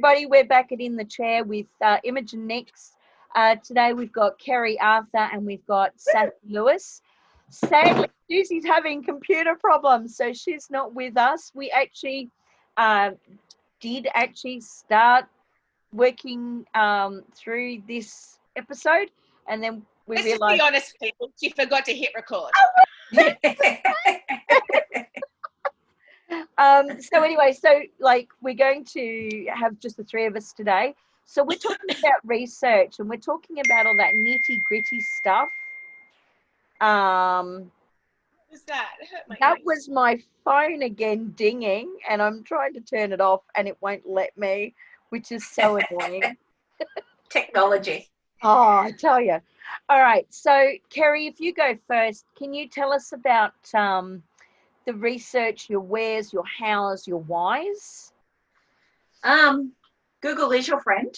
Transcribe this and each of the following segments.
everybody. We're back at In the Chair with Imogene Nix. Today we've got Keri Arthur and we've got Sassie Lewis. Sadly, Susie's having computer problems, so she's not with us. We actually did start working through this episode, and then we Let's realised... just be honest, people. She forgot to hit record. So anyway, we're going to have just the three of us today. So we're talking about research, and we're talking about all that nitty-gritty stuff. What was that? It hurt my That ears. was my phone again dinging, and I'm trying to turn it off, and it won't let me, which is so annoying. Technology. Oh, I tell you. All right. So, Keri, if you go first, can you tell us about the research, your wheres, your hows, your whys? Google is your friend,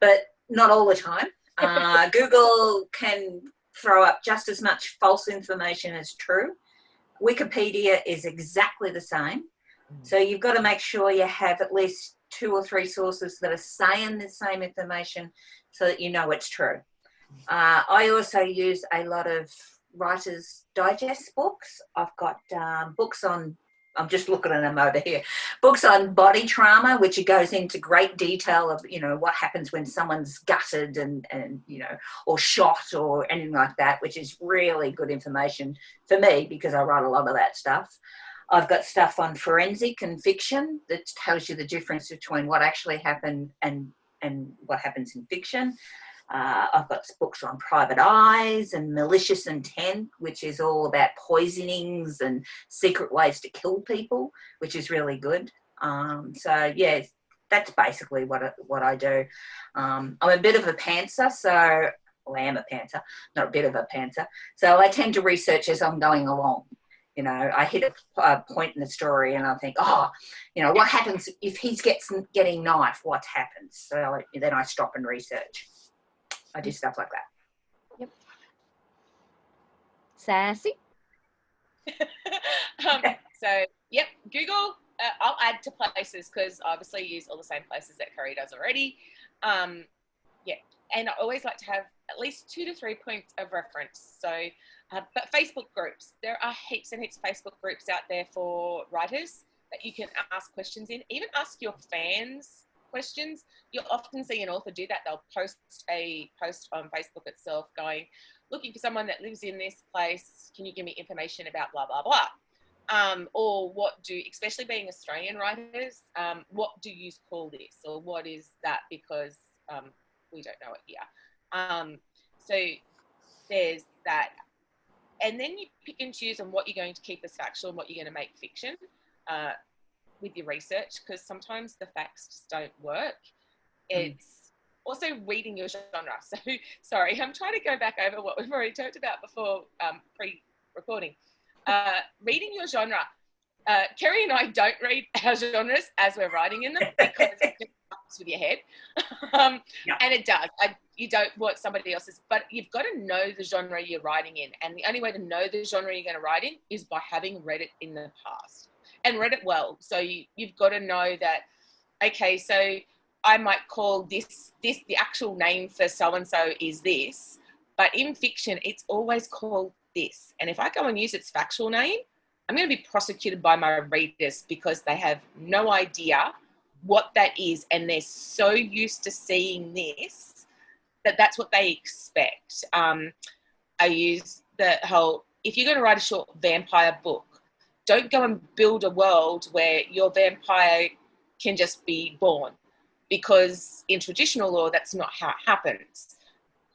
but not all the time. Google can throw up just as much false information as true. Wikipedia is exactly the same. So you've got to make sure you have at least 2 or 3 sources that are saying the same information so that you know it's true. I also use a lot of Writer's Digest books. I've got books on, I'm just looking at them over here, books on body trauma, which it goes into great detail of, what happens when someone's gutted and or shot or anything like that, which is really good information for me because I write a lot of that stuff. I've got stuff on forensic and fiction that tells you the difference between what actually happened and what happens in fiction. I've got books on private eyes and malicious intent, which is all about poisonings and secret ways to kill people, which is really good. So, yeah, that's basically what I do. I'm a bit of a pantser, I am a pantser, not a bit of a pantser. So I tend to research as I'm going along. I hit a point in the story and I think, what happens if he's getting knifed? What happens? So then I stop and research. I do stuff like that. Yep. Sassy? Google, I'll add to places because I obviously use all the same places that Keri does already. And I always like to have at least 2 to 3 points of reference. So, but Facebook groups, there are heaps and heaps of Facebook groups out there for writers that you can ask questions in, even ask your fans questions. You'll often see an author do that. They'll post a post on Facebook itself going, looking for someone that lives in this place. Can you give me information about blah, blah, blah? Or especially being Australian writers, what do you call this? Or what is that? Because we don't know it here. So there's that. And then you pick and choose on what you're going to keep as factual and what you're going to make fiction. With your research, because sometimes the facts just don't work. It's also reading your genre. So, sorry, I'm trying to go back over what we've already talked about before pre-recording. Reading your genre. Keri and I don't read our genres as we're writing in them because it just fucks with your head. And it does. You don't want somebody else's, but you've got to know the genre you're writing in. And the only way to know the genre you're going to write in is by having read it in the past. And read it well. So you've got to know that, okay, so I might call this the actual name for so-and-so is this, but in fiction, it's always called this. And if I go and use its factual name, I'm going to be prosecuted by my readers because they have no idea what that is. And they're so used to seeing this that's what they expect. I use the whole, if you're going to write a short vampire book, don't go and build a world where your vampire can just be born, because in traditional law, that's not how it happens.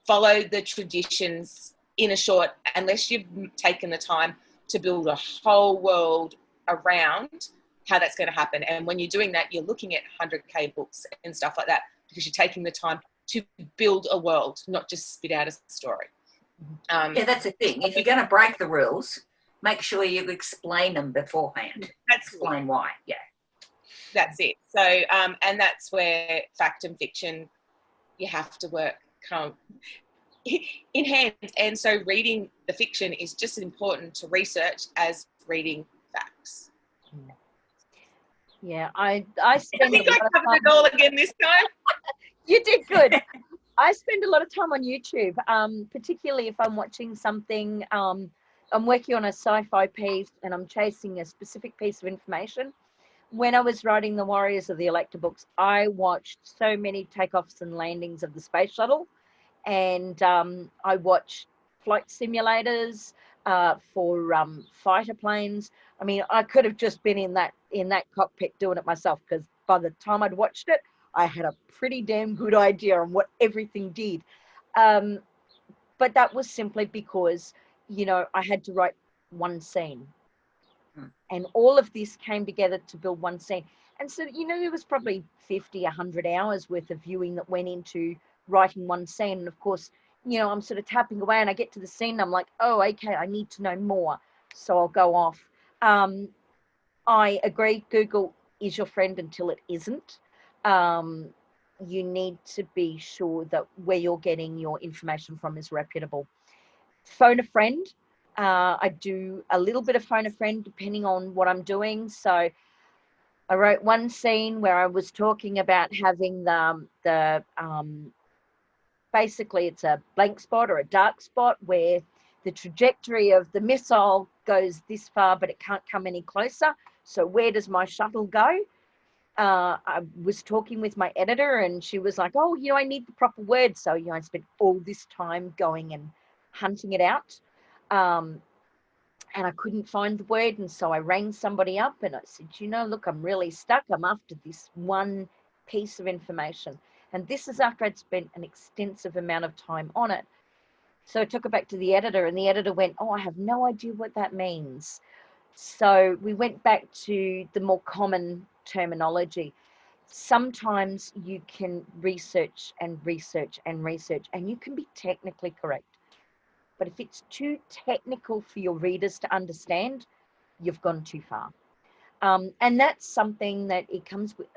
Follow the traditions in a short, unless you've taken the time to build a whole world around how that's going to happen. And when you're doing that, you're looking at 100K books and stuff like that, because you're taking the time to build a world, not just spit out a story. That's the thing. If you're going to break the rules, make sure you explain them beforehand. Explain why, That's it. So, and that's where fact and fiction, you have to work in hand. And so reading the fiction is just as important to research as reading facts. Yeah, I I spend a think I lot of covered time. it all again this time. You did good. I spend a lot of time on YouTube, particularly if I'm watching something. I'm working on a sci-fi piece and I'm chasing a specific piece of information. When I was writing the Warriors of the Elector books, I watched so many takeoffs and landings of the space shuttle, and I watched flight simulators for fighter planes. I mean, I could have just been in that cockpit doing it myself, because by the time I'd watched it, I had a pretty damn good idea on what everything did. Um, but that was simply because, I had to write one scene. And all of this came together to build one scene. And so, there was probably 50, 100 hours worth of viewing that went into writing one scene. And of course, I'm sort of tapping away and I get to the scene and I'm like, oh, okay, I need to know more. So I'll go off. I agree, Google is your friend until it isn't. You need to be sure that where you're getting your information from is reputable. Phone a friend. I do a little bit of phone a friend depending on what I'm doing. So I wrote one scene where I was talking about having the basically it's a blank spot or a dark spot where the trajectory of the missile goes this far, but it can't come any closer. So where does my shuttle go? I was talking with my editor and she was like, oh, I need the proper word. So, I spent all this time going and hunting it out. And I couldn't find the word. And so I rang somebody up and I said, look, I'm really stuck. I'm after this one piece of information. And this is after I'd spent an extensive amount of time on it. So I took it back to the editor and the editor went, oh, I have no idea what that means. So we went back to the more common terminology. Sometimes you can research and research and research, and you can be technically correct. But if it's too technical for your readers to understand, you've gone too far. And that's something that it comes with,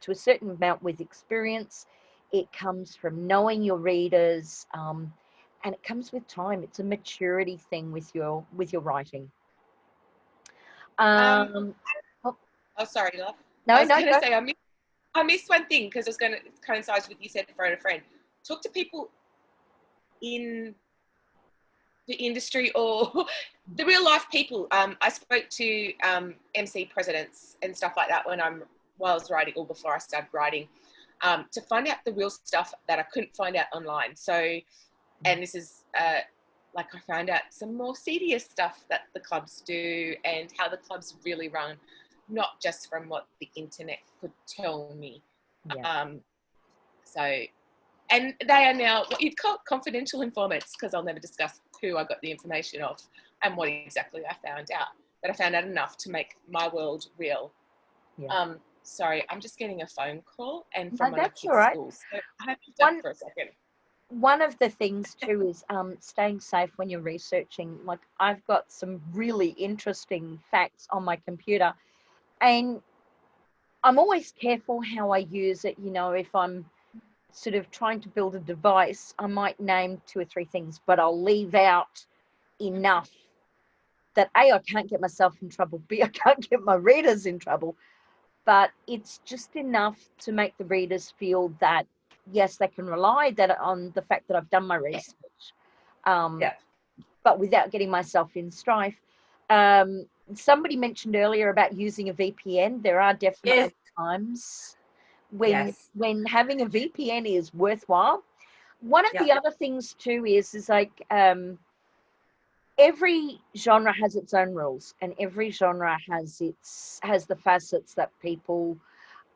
to a certain amount, with experience. It comes from knowing your readers, and it comes with time. It's a maturity thing with your writing. Oh, sorry, love. I was going to say, I missed one thing because it was going to coincide with you said phone a friend. Talk to people in the industry or the real life people. I spoke to MC presidents and stuff like that while I was writing, or before I started writing, to find out the real stuff that I couldn't find out online. So, and this is like I found out some more serious stuff that the clubs do and how the clubs really run, not just from what the internet could tell me. Yeah. So, and they are now what you'd call confidential informants, because I'll never discuss who I got the information of and what exactly I found out. But I found out enough to make my world real. Yeah. Sorry, I'm just getting a phone call and No, from one of that's the all right. schools. So I have to stop for a second. One of the things too is staying safe when you're researching. Like, I've got some really interesting facts on my computer, and I'm always careful how I use it. If I'm sort of trying to build a device, I might name 2 or 3 things, but I'll leave out enough that A, I can't get myself in trouble, B, I can't get my readers in trouble, but it's just enough to make the readers feel that, yes, they can rely on the fact that I've done my research, but without getting myself in strife. Somebody mentioned earlier about using a VPN. There are definitely times when having a VPN is worthwhile. One of the other things too is like every genre has its own rules, and every genre has the facets that people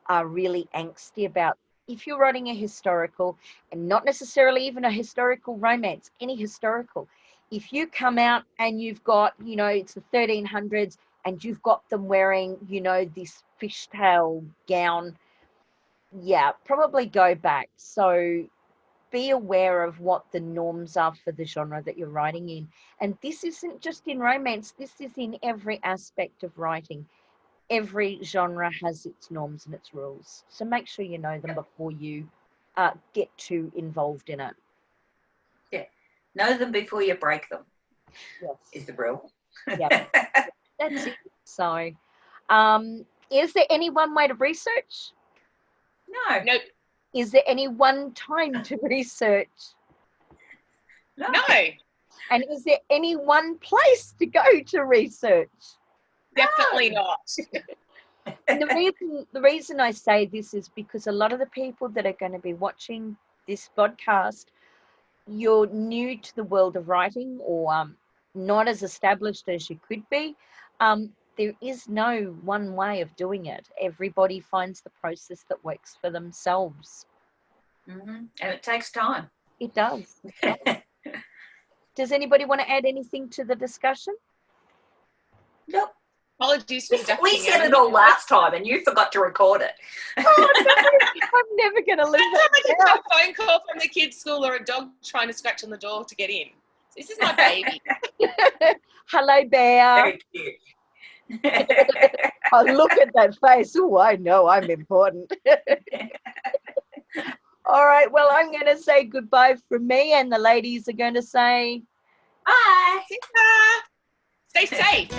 are really angsty about. If you're writing a historical, and not necessarily even a historical romance, any historical, if you come out and you've got, it's the 1300s and you've got them wearing, this fishtail gown, probably go back. So be aware of what the norms are for the genre that you're writing in. And this isn't just in romance, this is in every aspect of writing. Every genre has its norms and its rules. So make sure you know them before you get too involved in it. Yeah. Know them before you break them. Yes. Is the rule. Yeah. That's it. So Is there any one way to research? No. Nope. Is there any one time to research? No. And is there any one place to go to research? Definitely not. And the reason I say this is because a lot of the people that are going to be watching this podcast, you're new to the world of writing, or not as established as you could be. There is no one way of doing it. Everybody finds the process that works for themselves. And it takes time. It does. Does anybody want to add anything to the discussion? Nope. Apologies for We said it all last time and you forgot to record it. Oh, no, I'm never going to live Every time I that get down. a phone call from the kids' school or a dog trying to scratch on the door to get in. This is my baby. Hello, Bear. Very cute. Oh, look at that face. Oh, I know I'm important. All right. Well, I'm going to say goodbye from me, and the ladies are going to say Bye. Stay safe.